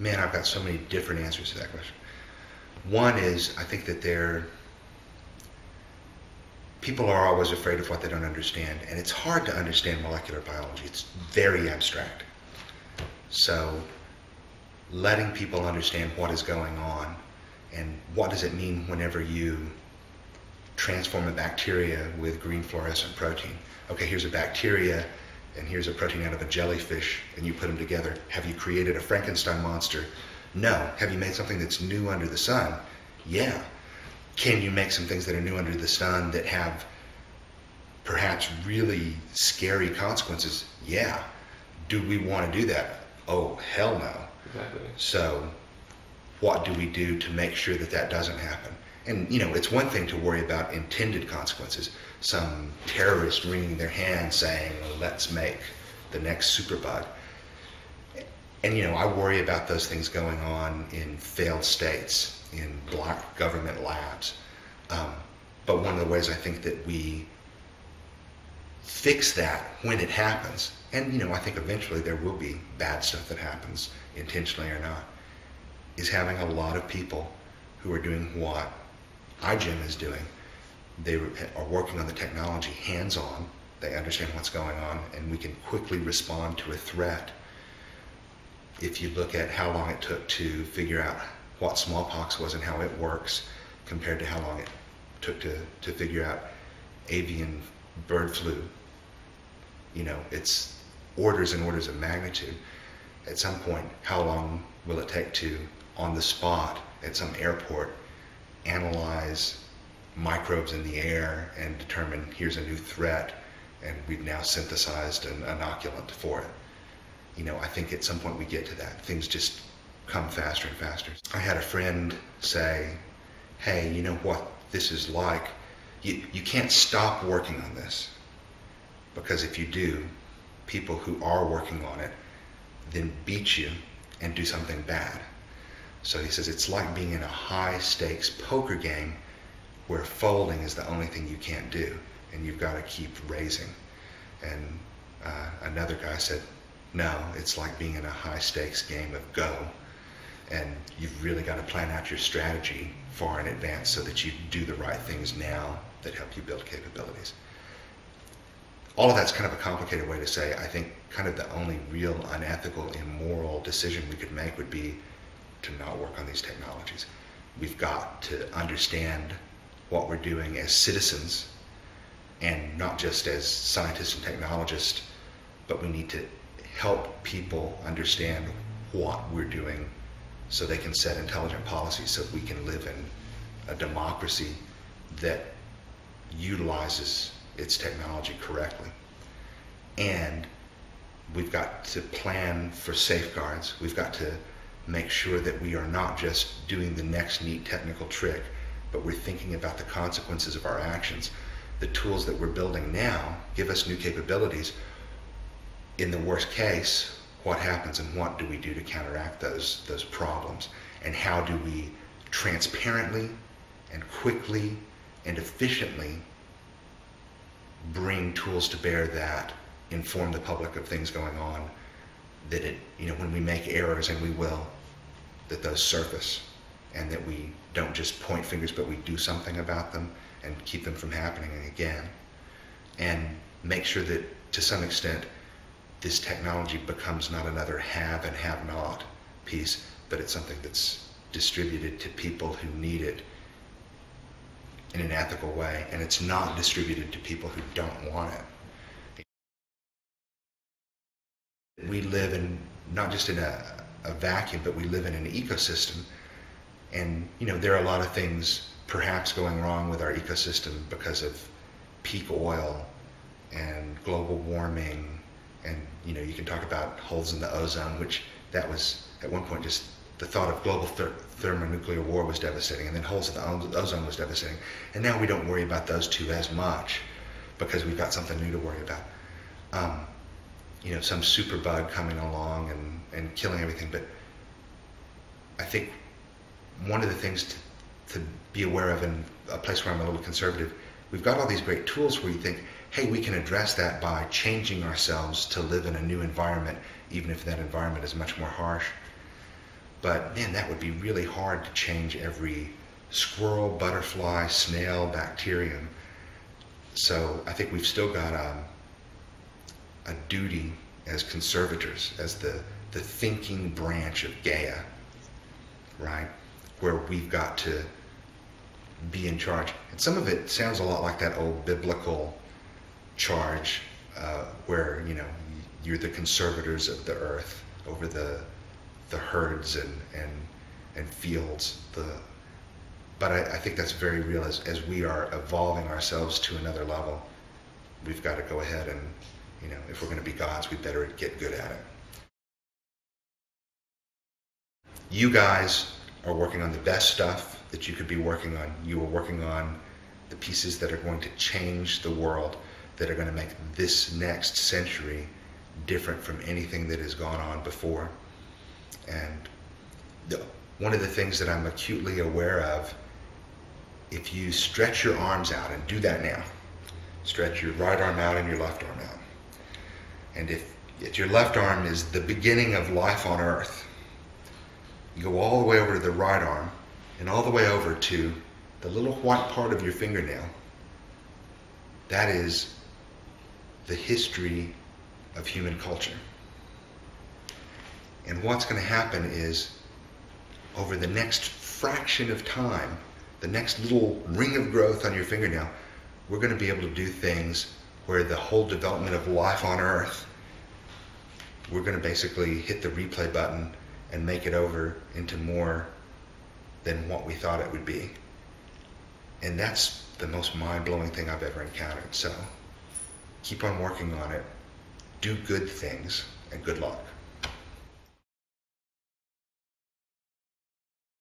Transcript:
Man, I've got so many different answers to that question. One is, I think that people are always afraid of what they don't understand, and it's hard to understand molecular biology. It's very abstract. So letting people understand what is going on and what does it mean whenever you transform a bacteria with green fluorescent protein. Okay, here's a bacteria and here's a protein out of a jellyfish, and you put them together. Have you created a Frankenstein monster? No. Have you made something that's new under the sun? Yeah. Can you make some things that are new under the sun that have perhaps really scary consequences? Yeah. Do we want to do that? Oh, hell no. Exactly. So what do we do to make sure that that doesn't happen? And, you know, it's one thing to worry about intended consequences. Some terrorist wringing their hands saying, well, let's make the next superbug. And, you know, I worry about those things going on in failed states, in black government labs. But one of the ways I think that we fix that when it happens, and, you know, I think eventually there will be bad stuff that happens, intentionally or not, is having a lot of people who are doing what iGEM is doing. They are working on the technology hands-on. They understand what's going on, and we can quickly respond to a threat. If you look at how long it took to figure out what smallpox was and how it works compared to how long it took to figure out avian bird flu, you know, it's orders and orders of magnitude. At some point, how long will it take to, on the spot at some airport, analyze microbes in the air and determine here's a new threat and we've now synthesized an inoculant for it? You know, I think at some point we get to that. Things just come faster and faster. I had a friend say, hey, you know what this is like? You can't stop working on this, because if you do, people who are working on it then beat you and do something bad. So he says it's like being in a high stakes poker game where folding is the only thing you can't do, and you've got to keep raising. And another guy said, no, it's like being in a high stakes game of Go, and you've really got to plan out your strategy far in advance so that you do the right things now that help you build capabilities. All of that's kind of a complicated way to say, I think kind of the only real unethical, immoral decision we could make would be to not work on these technologies. We've got to understand what we're doing as citizens, and not just as scientists and technologists, but we need to help people understand what we're doing so they can set intelligent policies so we can live in a democracy that utilizes its technology correctly. And we've got to plan for safeguards. We've got to make sure that we are not just doing the next neat technical trick, but we're thinking about the consequences of our actions. The tools that we're building now give us new capabilities. In the worst case, what happens and what do we do to counteract those problems? And how do we transparently and quickly and efficiently bring tools to bear that inform the public of things going on, that it, you know, when we make errors, and we will, that those surface, and that we don't just point fingers, but we do something about them and keep them from happening again. And make sure that, to some extent, this technology becomes not another have and have not piece, but it's something that's distributed to people who need it in an ethical way, and it's not distributed to people who don't want it. We live in, not just in a vacuum, but we live in an ecosystem. And, you know, there are a lot of things perhaps going wrong with our ecosystem because of peak oil and global warming. And, you know, you can talk about holes in the ozone, which that was at one point just the thought of global thermonuclear war was devastating, and then holes in the ozone was devastating. And now we don't worry about those two as much because we've got something new to worry about. You know, some superbug coming along and killing everything. But I think one of the things to be aware of in a place where I'm a little conservative, we've got all these great tools where you think, hey, we can address that by changing ourselves to live in a new environment, even if that environment is much more harsh. But man, that would be really hard to change every squirrel, butterfly, snail, bacterium. So I think we've still got a duty as conservators, as the thinking branch of Gaia, right? Where we've got to be in charge. And some of it sounds a lot like that old biblical charge where, you know, you're the conservators of the earth over the herds and fields. But I think that's very real. As we are evolving ourselves to another level, we've got to go ahead and, you know, if we're going to be gods, we better get good at it. You guys are working on the best stuff that you could be working on. You are working on the pieces that are going to change the world, that are going to make this next century different from anything that has gone on before. And one of the things that I'm acutely aware of, if you stretch your arms out, and do that now, stretch your right arm out and your left arm out. And if your left arm is the beginning of life on earth, you go all the way over to the right arm and all the way over to the little white part of your fingernail. That is the history of human culture. And what's going to happen is, over the next fraction of time, the next little ring of growth on your fingernail, we're going to be able to do things where the whole development of life on Earth, we're going to basically hit the replay button and make it over into more than what we thought it would be. And that's the most mind-blowing thing I've ever encountered. So keep on working on it, do good things, and good luck.